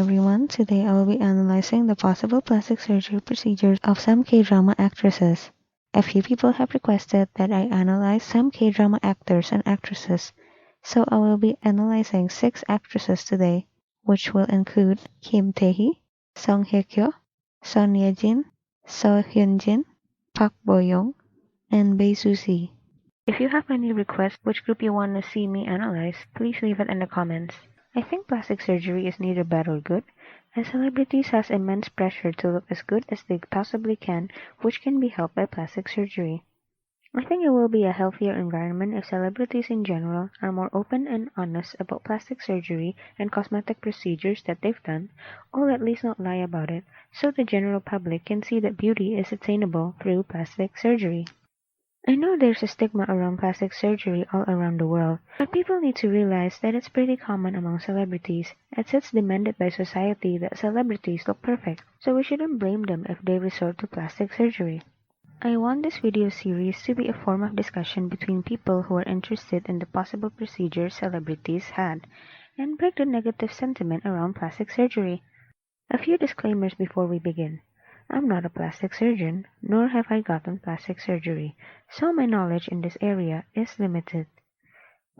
everyone. Today I will be analyzing the possible plastic surgery procedures of some K-drama actresses. A few people have requested that I analyze some K-drama actors and actresses, so I will be analyzing 6 actresses today, which will include Kim Tae-hee, Song Hye-kyo, Son Ye-jin, So Hyun-jin, Park Bo-young, and Bae Suzy. If you have any requests which group you want to see me analyze, please leave it in the comments. I think plastic surgery is neither bad or good, as celebrities has immense pressure to look as good as they possibly can, which can be helped by plastic surgery. I think it will be a healthier environment if celebrities in general are more open and honest about plastic surgery and cosmetic procedures that they've done, or at least not lie about it, so the general public can see that beauty is attainable through plastic surgery. I know there's a stigma around plastic surgery all around the world, but people need to realize that it's pretty common among celebrities, as it's demanded by society that celebrities look perfect, so we shouldn't blame them if they resort to plastic surgery. I want this video series to be a form of discussion between people who are interested in the possible procedures celebrities had, and break the negative sentiment around plastic surgery. A few disclaimers before we begin. I'm not a plastic surgeon, nor have I gotten plastic surgery, so my knowledge in this area is limited.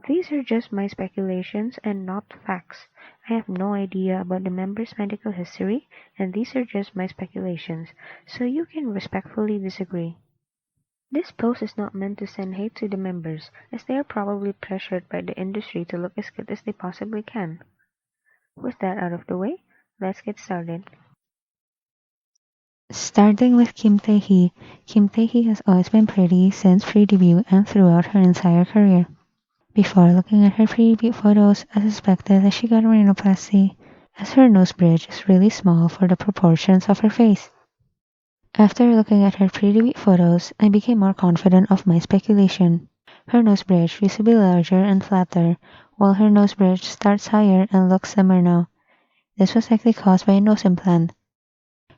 These are just my speculations and not facts. I have no idea about the member's medical history, and these are just my speculations, so you can respectfully disagree. This post is not meant to send hate to the members, as they are probably pressured by the industry to look as good as they possibly can. With that out of the way, let's get started. Starting with Kim Tae-hee. Kim Tae-hee has always been pretty since pre-debut and throughout her entire career. Before looking at her pre-debut photos, I suspected that she got a rhinoplasty, as her nose bridge is really small for the proportions of her face. After looking at her pre-debut photos, I became more confident of my speculation. Her nose bridge used to be larger and flatter, while her nose bridge starts higher and looks slimmer now. This was likely caused by a nose implant.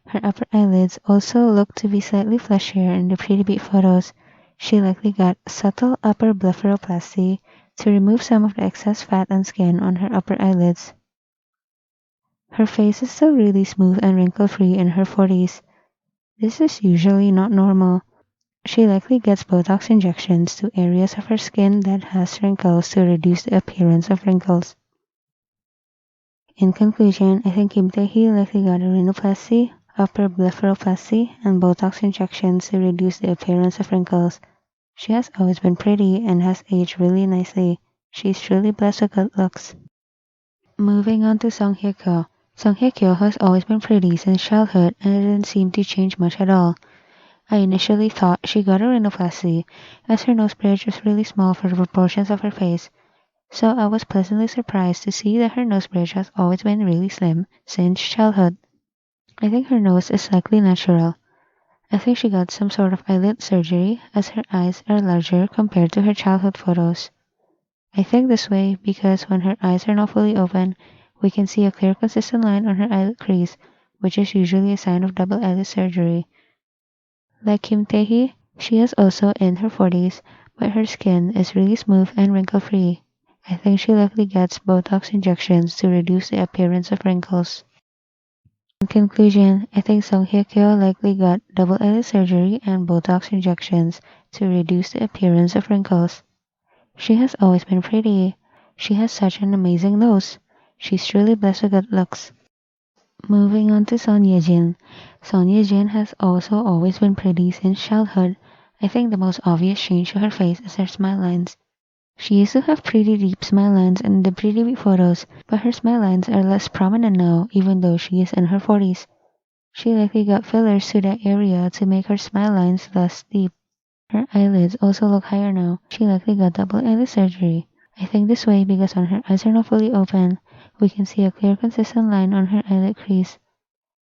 Her upper eyelids also looked to be slightly fleshier in the pre-debut photos. She likely got subtle upper blepharoplasty to remove some of the excess fat and skin on her upper eyelids. Her face is still really smooth and wrinkle-free in her 40s. This is usually not normal. She likely gets Botox injections to areas of her skin that has wrinkles to reduce the appearance of wrinkles. In conclusion, I think Kim Tae-hee likely got a rhinoplasty, upper blepharoplasty, and Botox injections to reduce the appearance of wrinkles. She has always been pretty and has aged really nicely. She's truly blessed with good looks. Moving on to Song Hye-kyo. Song Hye-kyo has always been pretty since childhood and it didn't seem to change much at all. I initially thought she got a rhinoplasty, as her nose bridge was really small for the proportions of her face, so I was pleasantly surprised to see that her nose bridge has always been really slim since childhood. I think her nose is likely natural. I think she got some sort of eyelid surgery as her eyes are larger compared to her childhood photos. I think this way because when her eyes are not fully open, we can see a clear consistent line on her eyelid crease, which is usually a sign of double eyelid surgery. Like Kim Tae-hee, she is also in her 40s, but her skin is really smooth and wrinkle-free. I think she likely gets Botox injections to reduce the appearance of wrinkles. In conclusion, I think Song Hye-kyo likely got double eyelid surgery and Botox injections to reduce the appearance of wrinkles. She has always been pretty. She has such an amazing nose. She's truly blessed with good looks. Moving on to Son Ye-jin. Son Ye-jin has also always been pretty since childhood. I think the most obvious change to her face is her smile lines. She used to have pretty deep smile lines in the pre-debut photos, but her smile lines are less prominent now even though she is in her 40s. She likely got fillers to that area to make her smile lines less deep. Her eyelids also look higher now. She likely got double eyelid surgery. I think this way because when her eyes are not fully open, we can see a clear consistent line on her eyelid crease.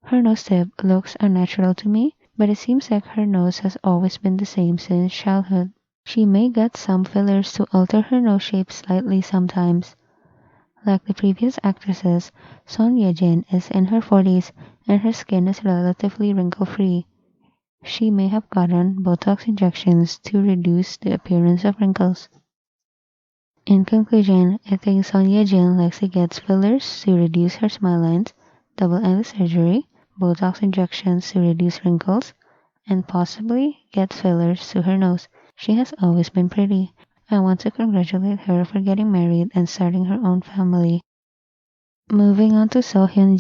Her nose tip looks unnatural to me, but it seems like her nose has always been the same since childhood. She may get some fillers to alter her nose shape slightly sometimes. Like the previous actresses, Son Ye-jin is in her 40s and her skin is relatively wrinkle-free. She may have gotten Botox injections to reduce the appearance of wrinkles. In conclusion, I think Son Ye-jin likely gets fillers to reduce her smile lines, double eyelid surgery, Botox injections to reduce wrinkles, and possibly get fillers to her nose. She has always been pretty. I want to congratulate her for getting married and starting her own family. Moving on to Hyun.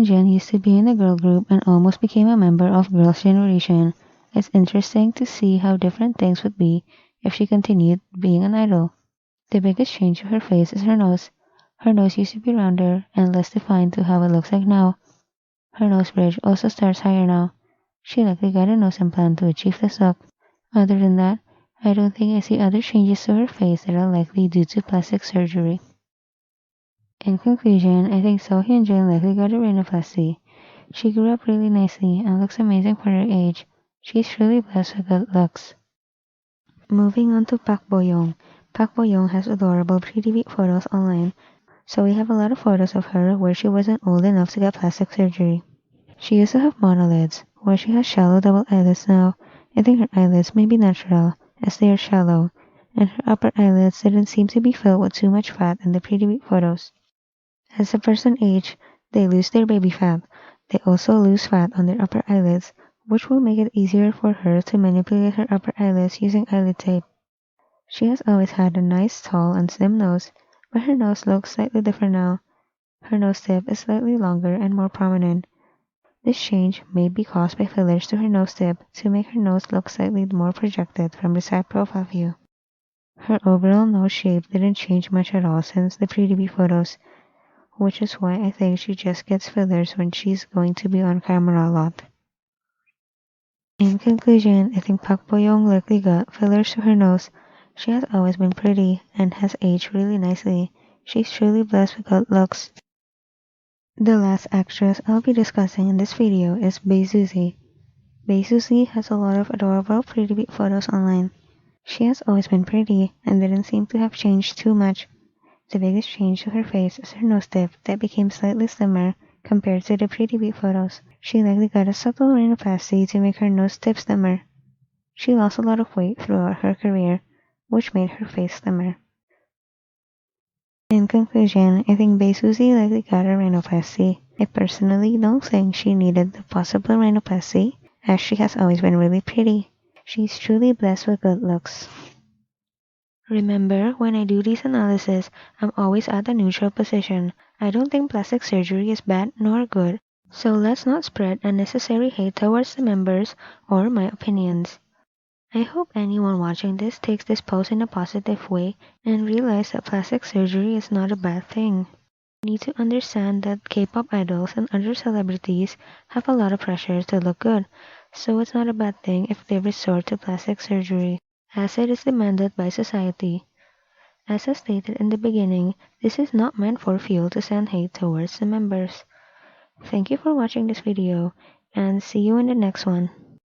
Jin used to be in the girl group and almost became a member of Girls' Generation. It's interesting to see how different things would be if she continued being an idol. The biggest change to her face is her nose. Her nose used to be rounder and less defined to how it looks like now. Her nose bridge also starts higher now. She likely got a nose implant to achieve this look. Other than that, I don't think I see other changes to her face that are likely due to plastic surgery. In conclusion, I think Jin likely got a rhinoplasty. She grew up really nicely and looks amazing for her age. She's really blessed with good looks. Moving on to Pak Boyoung. Pak Boyoung has adorable pre-debut photos online, so we have a lot of photos of her where she wasn't old enough to get plastic surgery. She used to have monolids, where she has shallow double eyelids now. I think her eyelids may be natural, as they are shallow, and her upper eyelids didn't seem to be filled with too much fat in the pre-debut photos. As a person ages, they lose their baby fat. They also lose fat on their upper eyelids, which will make it easier for her to manipulate her upper eyelids using eyelid tape. She has always had a nice, tall, and slim nose, but her nose looks slightly different now. Her nose tip is slightly longer and more prominent. This change may be caused by fillers to her nose tip to make her nose look slightly more projected from the side profile view. Her overall nose shape didn't change much at all since the pre-debut photos, which is why I think she just gets fillers when she's going to be on camera a lot. In conclusion, I think Pak Boyoung likely got fillers to her nose. She has always been pretty and has aged really nicely. She's truly blessed with good looks. The last actress I'll be discussing in this video is Suzy. Suzy has a lot of adorable pre-debut photos online. She has always been pretty and didn't seem to have changed too much. The biggest change to her face is her nose tip that became slightly slimmer compared to the pre-debut photos. She likely got a subtle rhinoplasty to make her nose tip slimmer. She lost a lot of weight throughout her career, which made her face slimmer. In conclusion, I think Suzy likely got a rhinoplasty. I personally don't think she needed the possible rhinoplasty, as she has always been really pretty. She's truly blessed with good looks. Remember, when I do these analyses, I'm always at a neutral position. I don't think plastic surgery is bad nor good, so let's not spread unnecessary hate towards the members or my opinions. I hope anyone watching this takes this post in a positive way and realize that plastic surgery is not a bad thing. You need to understand that K-pop idols and other celebrities have a lot of pressure to look good, so it's not a bad thing if they resort to plastic surgery, as it is demanded by society. As I stated in the beginning, this is not meant for fuel to send hate towards the members. Thank you for watching this video, and see you in the next one.